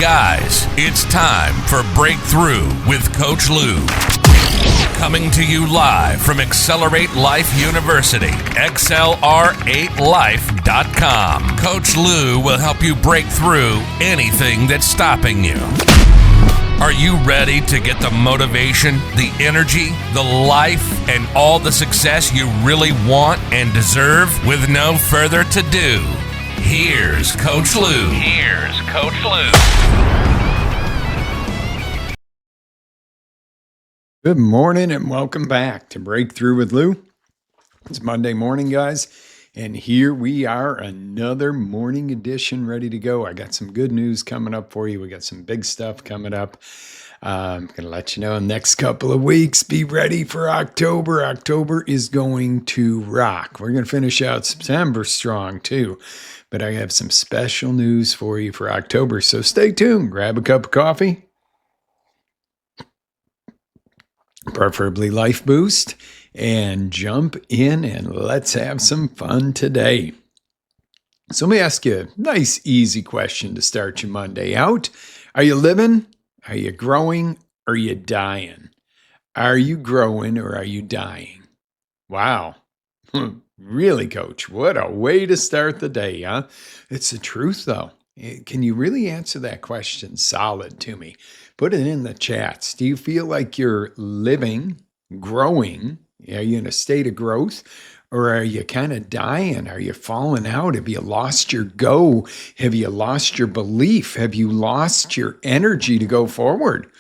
Guys, it's time for Breakthrough with Coach Lou. Coming to you live from Accelerate Life University, XLR8Life.com. Coach Lou will help you break through anything that's stopping you. Are you ready to get the motivation, the energy, the life, and all the success you really want and deserve? With no further ado, here's Coach Lou. Good morning and welcome back to Breakthrough with Lou. It's Monday morning, guys, and here we are, another morning edition ready to go. I got some good news coming up for you. We got some big stuff coming up. I'm going to let you know in the next couple of weeks. Be ready for October. October is going to rock. We're going to finish out September strong too, but I have some special news for you for October, so stay tuned. Grab a cup of coffee, preferably Life Boost, and jump in and let's have some fun today. So let me ask you a nice, easy question to start your Monday out. Are you living? Are you growing? Or are you dying? Are you growing or are you dying? Wow. Really, Coach? What a way to start the day, huh? It's the truth, though. Can you really answer that question solid to me? Put it in the chats. Do you feel like you're living, growing? Are you in a state of growth? Or are you kind of dying? Are you falling out? Have you lost your go? Have you lost your belief? Have you lost your energy to go forward?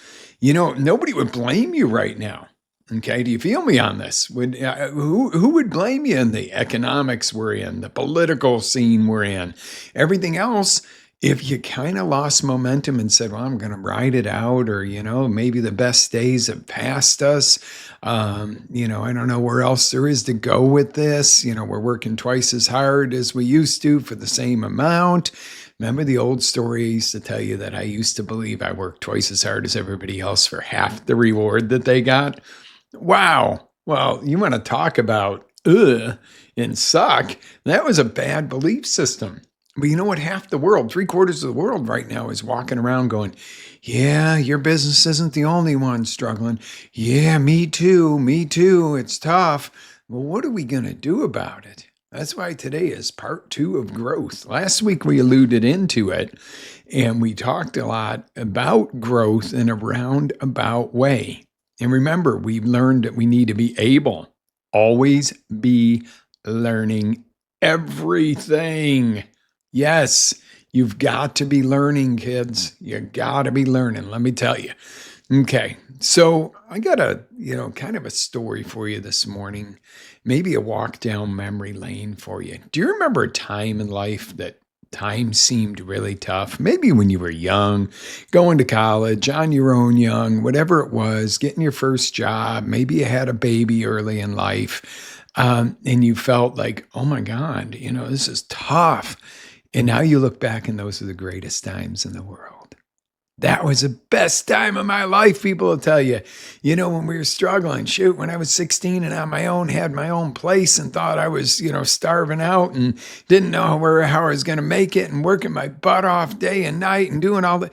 You know, nobody would blame you right now. Okay, do you feel me on this? Who would blame you in the economics we're in, the political scene we're in, everything else? If you kind of lost momentum and said, well, I'm going to ride it out, or, maybe the best days have passed us. I don't know where else there is to go with this. We're working twice as hard as we used to for the same amount. Remember the old story I used to tell you that I used to believe I worked twice as hard as everybody else for half the reward that they got? Wow. Well, you want to talk about and suck. That was a bad belief system. But you know what? Half the world, 3/4 of the world right now is walking around going, yeah, your business isn't the only one struggling. Yeah, me too. It's tough. Well, what are we going to do about it? That's why today is part 2 of growth. Last week we alluded into it, and we talked a lot about growth in a roundabout way. And remember, we've learned that we need to be able, always be learning everything. Yes, you've got to be learning, kids. You got to be learning, let me tell you. Okay, so I got a, kind of a story for you this morning, maybe a walk down memory lane for you. Do you remember a time in life that time seemed really tough? Maybe when you were young, going to college, on your own young, whatever it was, getting your first job, maybe you had a baby early in life, and you felt like, oh my God, this is tough. And now you look back and those are the greatest times in the world. That was the best time of my life, people will tell you. When we were struggling, when I was 16 and on my own, had my own place and thought I was, starving out and didn't know how I was going to make it and working my butt off day and night and doing all that.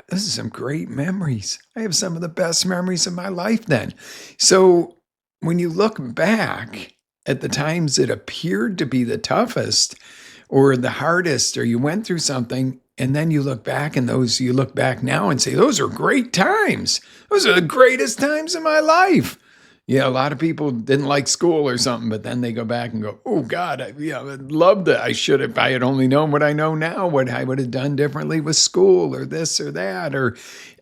This is some great memories. I have some of the best memories of my life then. So when you look back at the times that appeared to be the toughest or the hardest, or you went through something, and then you look back now and say, those are great times. Those are the greatest times of my life. Yeah, a lot of people didn't like school or something, but then they go back and go, oh God, I loved it. If I had only known what I know now, what I would have done differently with school or this or that or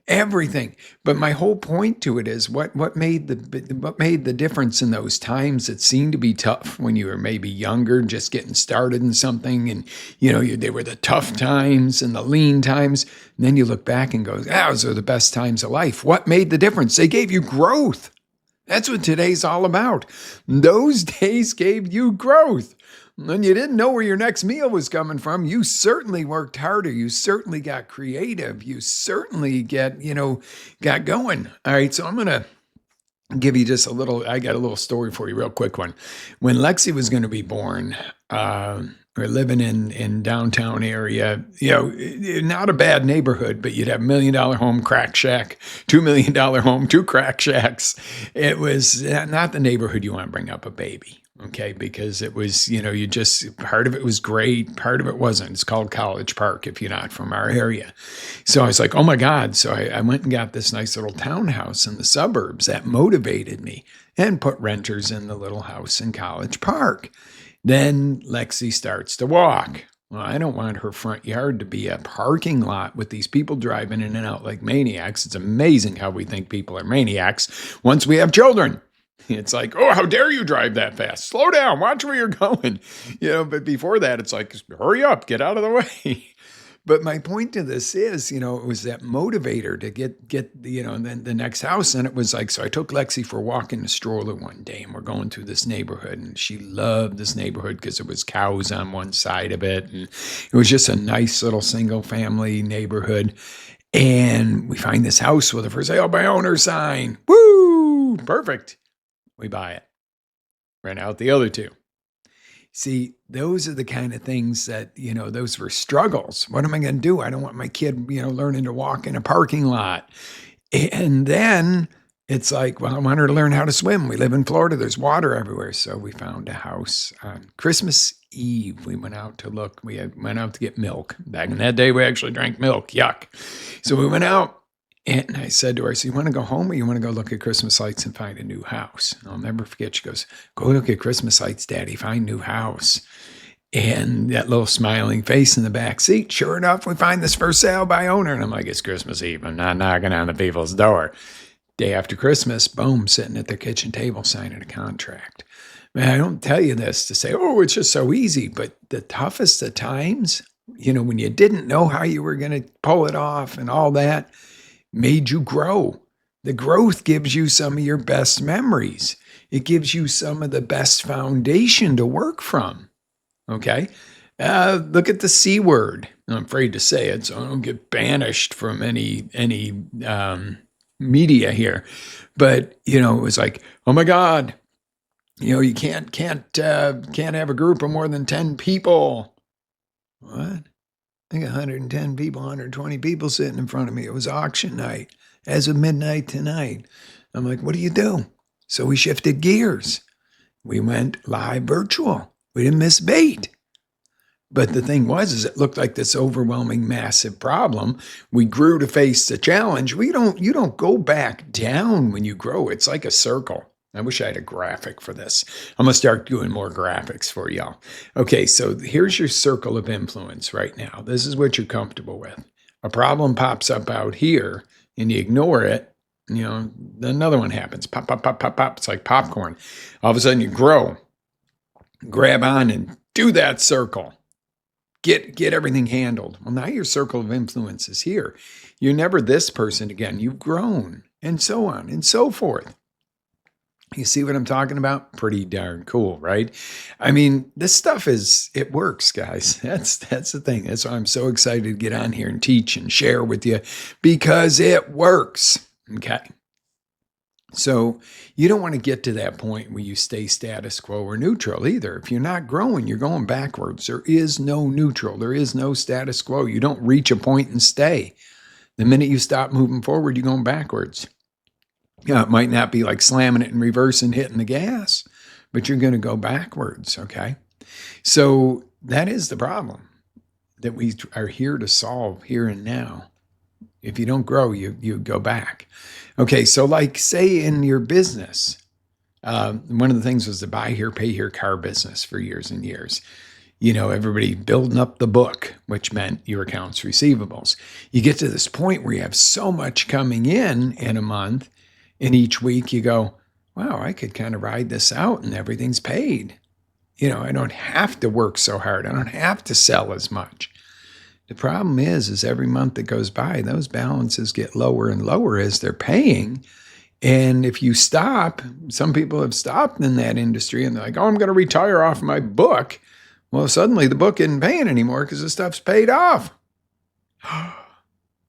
everything. But my whole point to it is what made the difference in those times that seemed to be tough when you were maybe younger, just getting started in something, and they were the tough times and the lean times. And then you look back and go, those are the best times of life. What made the difference? They gave you growth. That's what today's all about. Those days gave you growth. When you didn't know where your next meal was coming from, you certainly worked harder. You certainly got creative. You certainly got going. All right, so I'm going to give you just I got a little story for you, real quick one. When Lexi was going to be born, we're living in downtown area, not a bad neighborhood, but you'd have $1 million home, crack shack, $2 million home, two crack shacks. It was not the neighborhood you want to bring up a baby. Okay, because it was, part of it was great, part of it wasn't. It's called College Park if you're not from our area. So I was like, oh my God. So I went and got this nice little townhouse in the suburbs that motivated me, and put renters in the little house in College Park. Then Lexi starts to walk. Well, I don't want her front yard to be a parking lot with these people driving in and out like maniacs. It's amazing how we think people are maniacs once we have children. It's like, oh, how dare you drive that fast? Slow down, watch where you're going. But before that, it's like, hurry up, get out of the way. But my point to this is, it was that motivator to get and then the next house. And it was like, so I took Lexi for a walk in the stroller one day, and we're going through this neighborhood, and she loved this neighborhood because there was cows on one side of it. And it was just a nice little single family neighborhood. And we find this house with a for sale by owner sign. Woo! Perfect. We buy it. Rent out the other two. See, those are the kind of things that, those were struggles. What am I going to do? I don't want my kid, learning to walk in a parking lot. And then it's like, well, I want her to learn how to swim. We live in Florida. There's water everywhere. So we found a house on Christmas Eve. We went out to look. Went out to get milk. Back in that day, we actually drank milk. Yuck. So we went out. And I said to her, so you want to go home or you want to go look at Christmas lights and find a new house? And I'll never forget. She goes, go look at Christmas lights, Daddy, find new house. And that little smiling face in the back seat, sure enough, we find this for sale by owner. And I'm like, it's Christmas Eve. I'm not knocking on the people's door. Day after Christmas, boom, sitting at their kitchen table signing a contract. Man, I don't tell you this to say, oh, it's just so easy. But the toughest of times, when you didn't know how you were going to pull it off and all that, made you grow. The growth gives you some of your best memories. It gives you some of the best foundation to work from. Okay? Look at the C word. I'm afraid to say it, so I don't get banished from any media here. But, it was like, oh my God, you can't have a group of more than 10 people. What? I got 110 people, 120 people sitting in front of me. It was auction night as of midnight tonight. I'm like, what do you do? So we shifted gears. We went live virtual. We didn't miss bait. But the thing is it looked like this overwhelming, massive problem. We grew to face the challenge. You don't go back down when you grow. It's like a circle. I wish I had a graphic for this. I'm going to start doing more graphics for y'all. Okay, so here's your circle of influence right now. This is what you're comfortable with. A problem pops up out here, and you ignore it. Then another one happens. Pop, pop, pop, pop, pop. It's like popcorn. All of a sudden you grow. Grab on and do that circle. Get everything handled. Well, now your circle of influence is here. You're never this person again. You've grown, and so on and so forth. You see what I'm talking about? Pretty darn cool, right? I mean, this stuff it works, guys. That's the thing. That's why I'm so excited to get on here and teach and share with you, because it works. Okay. So you don't want to get to that point where you stay status quo or neutral either. If you're not growing, you're going backwards. There is no neutral. There is no status quo. You don't reach a point and stay. The minute you stop moving forward, you're going backwards. It might not be like slamming it in reverse and hitting the gas, but you're going to go backwards, okay? So that is the problem that we are here to solve here and now. If you don't grow, you go back. Okay, so like say in your business, one of the things was the buy here, pay here car business for years and years. Everybody building up the book, which meant your accounts receivables. You get to this point where you have so much coming in a month, and each week you go, wow, I could kind of ride this out and everything's paid. I don't have to work so hard. I don't have to sell as much. The problem is every month that goes by, those balances get lower and lower as they're paying. And if you stop, some people have stopped in that industry and they're like, oh, I'm going to retire off my book. Well, suddenly the book isn't paying anymore because the stuff's paid off.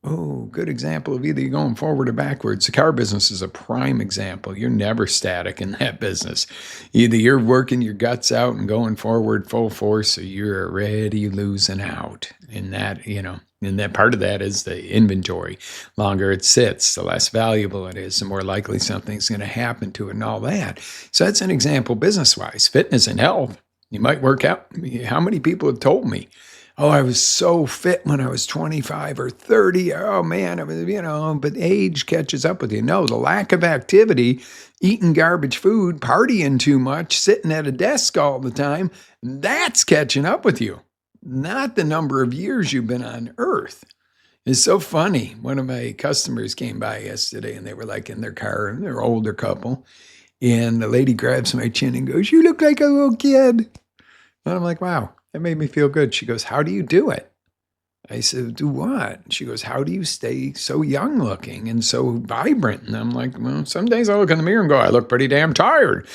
Oh, good example of either you're going forward or backwards. The car business is a prime example. You're never static in that business. Either you're working your guts out and going forward full force, or you're already losing out. And that part of that is the inventory. Longer it sits, the less valuable it is, the more likely something's going to happen to it and all that. So that's an example business-wise. Fitness and health. You might work out. How many people have told me, oh, I was so fit when I was 25 or 30. Oh, man, I was, but age catches up with you. No, the lack of activity, eating garbage food, partying too much, sitting at a desk all the time, that's catching up with you, not the number of years you've been on Earth. It's so funny. One of my customers came by yesterday and they were like in their car, and they're an older couple. And the lady grabs my chin and goes, "You look like a little kid." And I'm like, wow. That made me feel good. She goes, "How do you do it?" I said, "Do what?" She goes, "How do you stay so young looking and so vibrant?" And I'm like, well, some days I look in the mirror and go, I look pretty damn tired.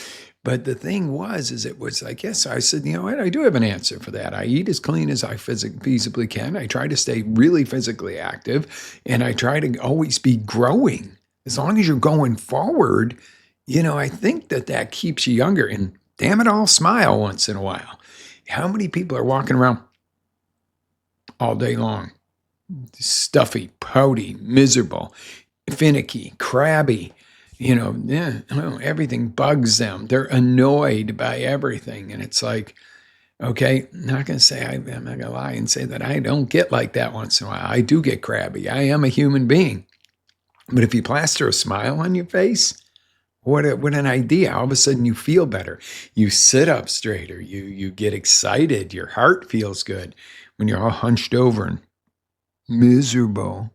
But the thing was, it was like, yes, I said, you know what? I do have an answer for that. I eat as clean as I feasibly can. I try to stay really physically active, and I try to always be growing. As long as you're going forward, I think that keeps you younger. And damn it, I'll smile once in a while. How many people are walking around all day long? Stuffy, pouty, miserable, finicky, crabby. Everything bugs them. They're annoyed by everything. And it's like, okay, I'm not going to say, I'm not going to lie and say that I don't get like that once in a while. I do get crabby. I am a human being. But if you plaster a smile on your face, what an idea. All of a sudden you feel better. You sit up straighter. You get excited. Your heart feels good. When you're all hunched over and miserable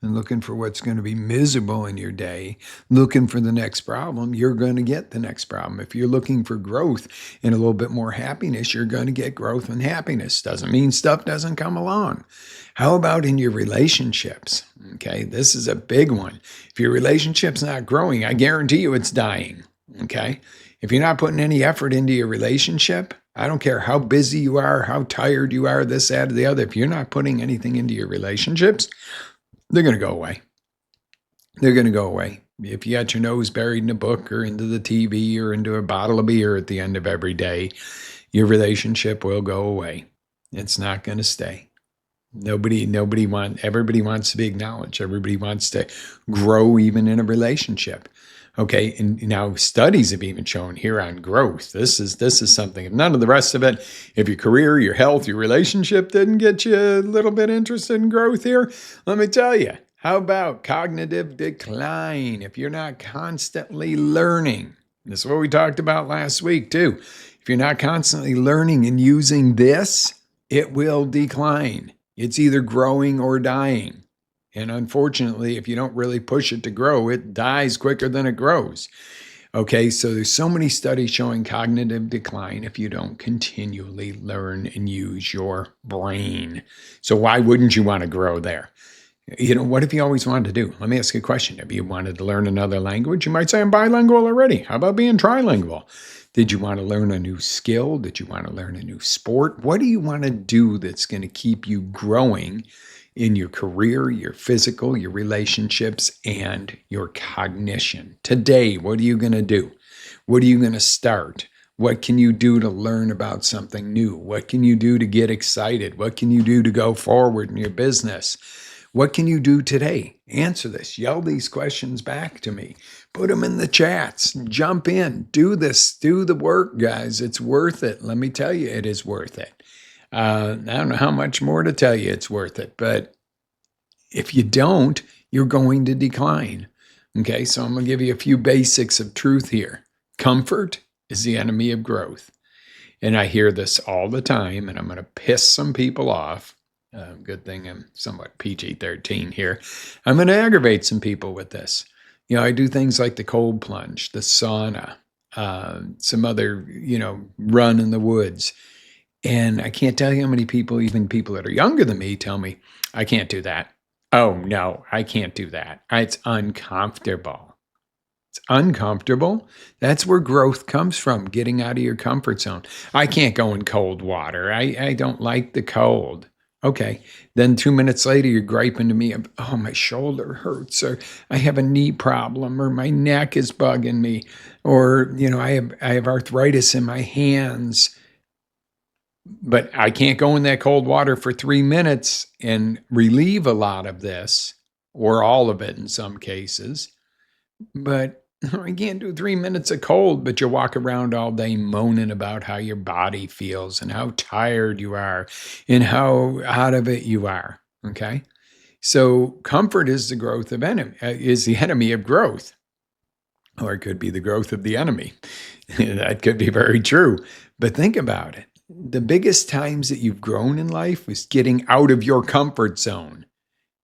and looking for what's going to be miserable in your day, looking for the next problem, you're going to get the next problem. If you're looking for growth and a little bit more happiness, you're going to get growth and happiness. Doesn't mean stuff doesn't come along. How about in your relationships? Okay, this is a big one. If your relationship's not growing, I guarantee you it's dying. Okay, if you're not putting any effort into your relationship, I don't care how busy you are, how tired you are, this, that, or the other. If you're not putting anything into your relationships, they're going to go away. They're going to go away. If you got your nose buried in a book or into the TV or into a bottle of beer at the end of every day, your relationship will go away. It's not going to stay. Everybody wants to be acknowledged. Everybody wants to grow even in a relationship. Okay, and now studies have even shown here on growth. This is something. If none of the rest of it, if your career, your health, your relationship didn't get you a little bit interested in growth here, let me tell you, how about cognitive decline? If you're not constantly learning, this is what we talked about last week too. If you're not constantly learning and using this, it will decline. It's either growing or dying. And unfortunately, if you don't really push it to grow, it dies quicker than it grows. Okay, so there's so many studies showing cognitive decline if you don't continually learn and use your brain. So why wouldn't you want to grow there? What have you always wanted to do? Let me ask you a question. Have you wanted to learn another language? You might say, I'm bilingual already. How about being trilingual? Did you want to learn a new skill? Did you want to learn a new sport? What do you want to do that's going to keep you growing in your career, your physical, your relationships, and your cognition? Today, what are you going to do? What are you going to start? What can you do to learn about something new? What can you do to get excited? What can you do to go forward in your business? What can you do today? Answer this. Yell these questions back to me. Put them in the chats. Jump in. Do this. Do the work, guys. It's worth it. Let me tell you, it is worth it. I don't know how much more to tell you it's worth it, but if you don't, you're going to decline. Okay, so I'm going to give you a few basics of truth here. Comfort is the enemy of growth. And I hear this all the time, and I'm going to piss some people off. Good thing I'm somewhat PG-13 here. I'm going to aggravate some people with this. I do things like the cold plunge, the sauna, some other, run in the woods. And I can't tell you how many people, even people that are younger than me, tell me, I can't do that. Oh, no, I can't do that. It's uncomfortable. It's uncomfortable. That's where growth comes from, getting out of your comfort zone. I can't go in cold water. I don't like the cold. Okay. Then 2 minutes later, you're griping to me, oh, my shoulder hurts, or I have a knee problem, or my neck is bugging me, or, I have arthritis in my hands, but I can't go in that cold water for 3 minutes and relieve a lot of this, or all of it in some cases. But I can't do 3 minutes of cold, but you walk around all day moaning about how your body feels and how tired you are and how out of it you are. Okay. So comfort is the enemy of growth, or it could be the growth of the enemy. That could be very true. But think about it. The biggest times that you've grown in life was getting out of your comfort zone,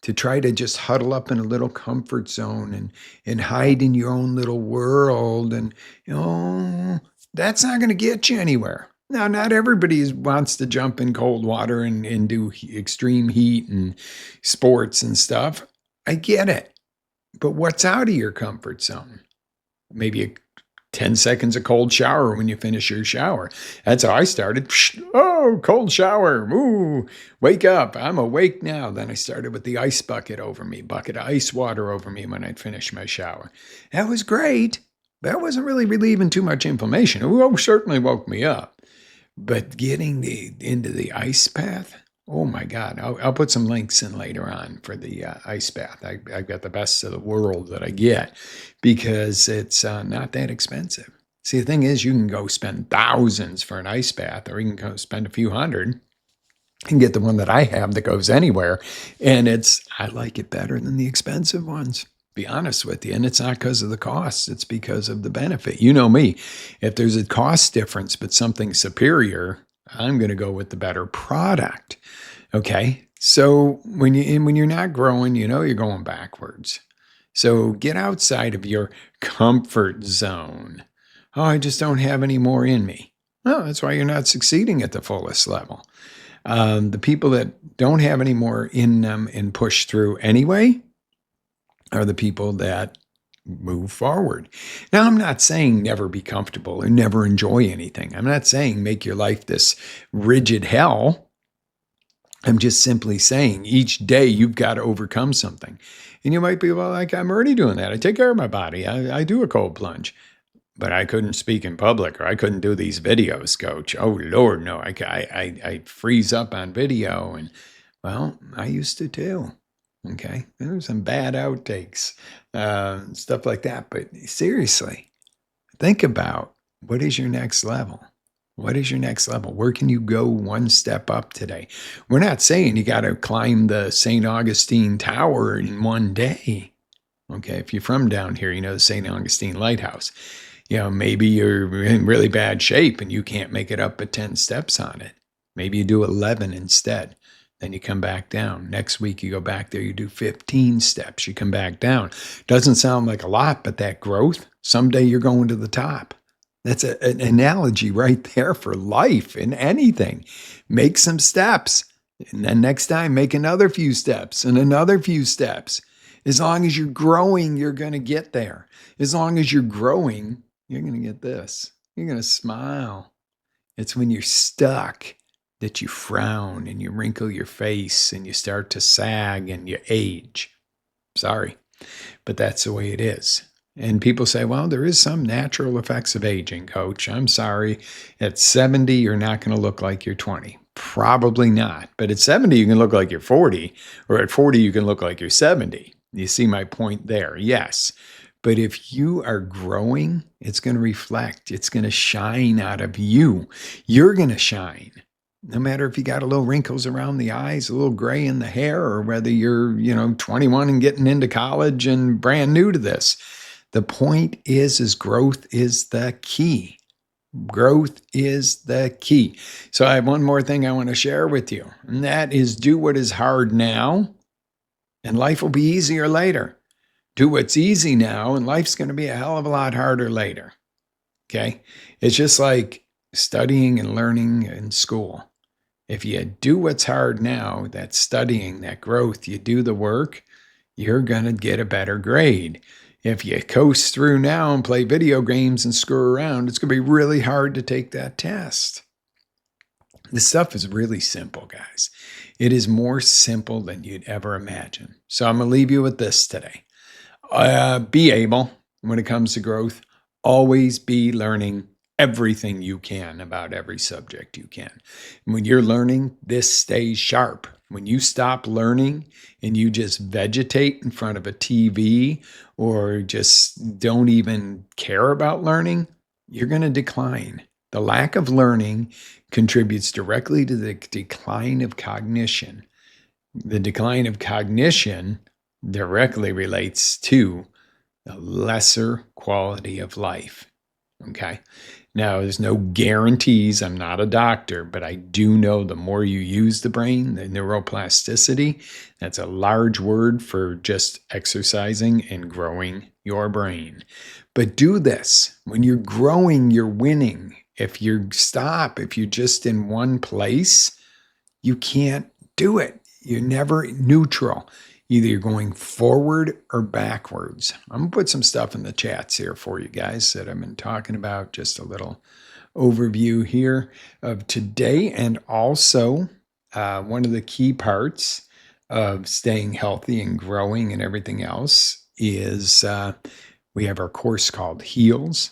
to try to just huddle up in a little comfort zone and hide in your own little world. And, that's not going to get you anywhere. Now, not everybody wants to jump in cold water and do extreme heat and sports and stuff. I get it. But what's out of your comfort zone? Maybe 10 seconds of cold shower when you finish your shower. That's how I started. Oh, cold shower. Ooh, wake up. I'm awake now. Then I started with the ice bucket over me, bucket of ice water over me when I'd finish my shower. That was great. That wasn't really relieving too much inflammation. It certainly woke me up. But getting into the ice bath, oh my God. I'll put some links in later on for the ice bath. I've got the best of the world that I get because it's not that expensive. See, the thing is, you can go spend thousands for an ice bath, or you can go spend a few hundred and get the one that I have that goes anywhere. And I like it better than the expensive ones, be honest with you. And it's not because of the cost. It's because of the benefit. You know me. If there's a cost difference, but something superior, I'm going to go with the better product. Okay. So when you're not growing, you're going backwards. So get outside of your comfort zone. Oh, I just don't have any more in me. No, that's why you're not succeeding at the fullest level. The people that don't have any more in them and push through anyway are the people that move forward. Now, I'm not saying never be comfortable or never enjoy anything. I'm not saying make your life this rigid hell. I'm just simply saying each day you've got to overcome something. And you might be, well, like, I'm already doing that. I take care of my body. I do a cold plunge. But I couldn't speak in public, or I couldn't do these videos, Coach. Oh, Lord, no. I freeze up on video. And, well, I used to too. Okay. There were some bad outtakes, stuff like that. But seriously, think about, what is your next level? What is your next level? Where can you go one step up today? We're not saying you got to climb the St. Augustine Tower in one day. Okay. If you're from down here, the St. Augustine Lighthouse. Maybe you're in really bad shape and you can't make it up but 10 steps on it. Maybe you do 11 instead. Then you come back down. Next week, you go back there, you do 15 steps, you come back down. Doesn't sound like a lot, but that growth, someday you're going to the top. That's an analogy right there for life in anything. Make some steps. And then next time, make another few steps and another few steps. As long as you're growing, you're going to get there. As long as you're growing, you're going to get this. You're going to smile. It's when you're stuck that you frown and you wrinkle your face and you start to sag and you age. Sorry, but that's the way it is. And people say, well, there is some natural effects of aging, Coach. I'm sorry. At 70, you're not going to look like you're 20. Probably not. But at 70, you can look like you're 40. Or at 40, you can look like you're 70. You see my point there? Yes. But if you are growing, it's going to reflect. It's going to shine out of you. You're going to shine. No matter if you got a little wrinkles around the eyes, a little gray in the hair, or whether you're, 21 and getting into college and brand new to this. The point is growth is the key. Growth is the key. So I have one more thing I want to share with you, and that is do what is hard now, and life will be easier later. Do what's easy now, and life's going to be a hell of a lot harder later. Okay? It's just like studying and learning in school. If you do what's hard now, that studying, that growth, you do the work, you're going to get a better grade. If you coast through now and play video games and screw around, it's going to be really hard to take that test. This stuff is really simple, guys. It is more simple than you'd ever imagine. So I'm going to leave you with this today. Be able, when it comes to growth, always be learning everything you can about every subject you can. When you're learning, this stays sharp. When you stop learning and you just vegetate in front of a TV or just don't even care about learning, you're going to decline. The lack of learning contributes directly to the decline of cognition. The decline of cognition directly relates to a lesser quality of life. Okay. Now, there's no guarantees. I'm not a doctor, but I do know the more you use the brain, the neuroplasticity, that's a large word for just exercising and growing your brain. But do this. When you're growing, you're winning. If you stop, if you're just in one place, you can't do it. You're never neutral. Either you're going forward or backwards. I'm going to put some stuff in the chats here for you guys that I've been talking about. Just a little overview here of today. And also, one of the key parts of staying healthy and growing and everything else is we have our course called HEALS,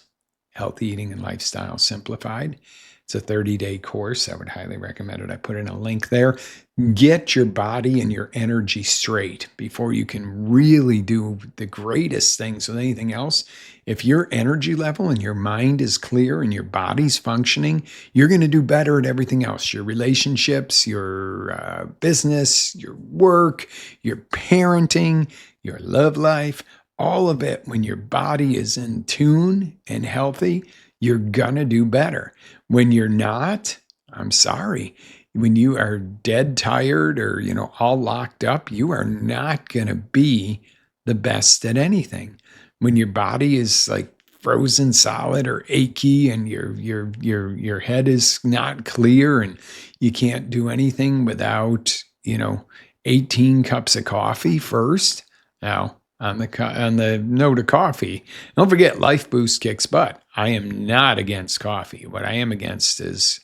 Healthy Eating and Lifestyle Simplified. It's a 30-day course. I would highly recommend it. I put in a link there. Get your body and your energy straight before you can really do the greatest things with anything else. If your energy level and your mind is clear and your body's functioning, you're going to do better at everything else. Your relationships, your business, your work, your parenting, your love life, all of it. When your body is in tune and healthy, you're going to do better. When you're not, I'm sorry. When you are dead tired or, all locked up, you are not going to be the best at anything. When your body is like frozen solid or achy and your head is not clear and you can't do anything without, 18 cups of coffee first. Now, on the note of coffee, don't forget Life Boost kicks butt. I am not against coffee. What I am against is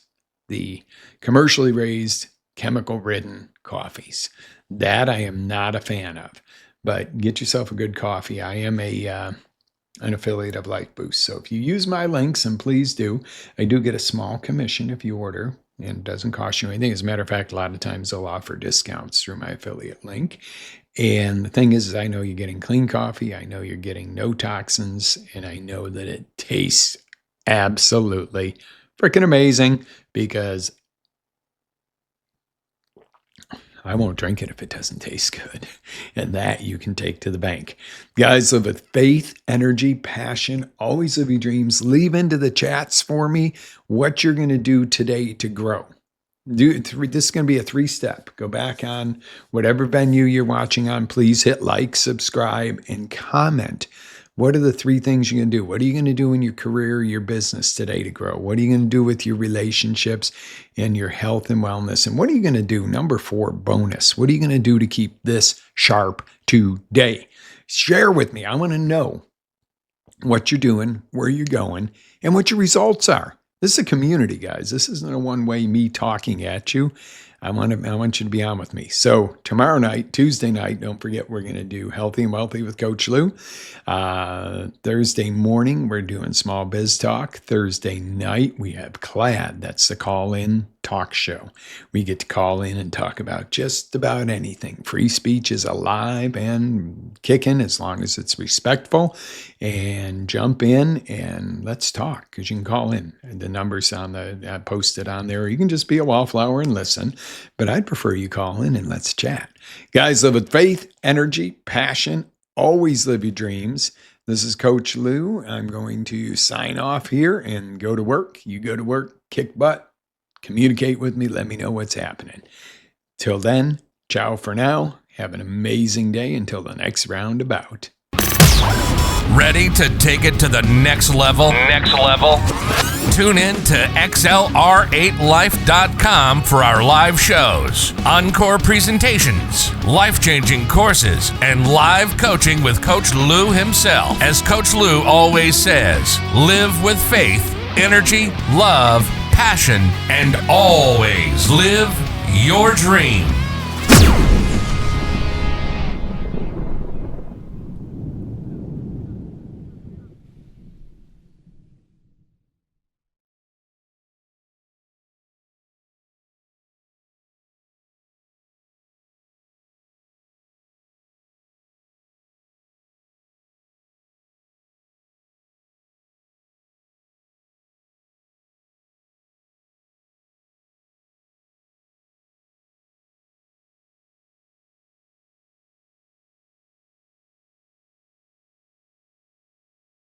the commercially raised, chemical-ridden coffees. That I am not a fan of. But get yourself a good coffee. I am an affiliate of Life Boost. So if you use my links, and please do, I do get a small commission if you order, and it doesn't cost you anything. As a matter of fact, a lot of times they'll offer discounts through my affiliate link. And the thing is I know you're getting clean coffee. I know you're getting no toxins. And I know that it tastes absolutely freaking amazing because I won't drink it if it doesn't taste good. And that you can take to the bank. Guys, live with faith, energy, passion. Always live your dreams. Leave into the chats for me what you're going to do today to grow. This is going to be a 3-step. Go back on whatever venue you're watching on. Please hit like, subscribe, and comment. What are the 3 things you're going to do? What are you going to do in your career, your business today to grow? What are you going to do with your relationships and your health and wellness? And what are you going to do? Number 4, bonus. What are you going to do to keep this sharp today? Share with me. I want to know what you're doing, where you're going, and what your results are. This is a community, guys. This isn't a one-way me talking at you. I want you to be on with me. So tomorrow night, Tuesday night, don't forget we're going to do Healthy and Wealthy with Coach Lou. Thursday morning, we're doing Small Biz Talk. Thursday night, we have CLAD. That's the call-in talk show. We get to call in and talk about just about anything. Free speech is alive and kicking as long as it's respectful. And jump in and let's talk because you can call in. The number's on the posted on there. You can just be a wallflower and listen. But I'd prefer you call in and let's chat. Guys, live with faith, energy, passion. Always live your dreams. This is Coach Lou. I'm going to sign off here and go to work. You go to work, kick butt, communicate with me. Let me know what's happening. Till then, ciao for now. Have an amazing day until the next roundabout. Ready to take it to the next level? Tune in to XLR8Life.com for our live shows, encore presentations, life-changing courses, and live coaching with Coach Lou himself. As Coach Lou always says, live with faith, energy, love, passion, and always live your dream.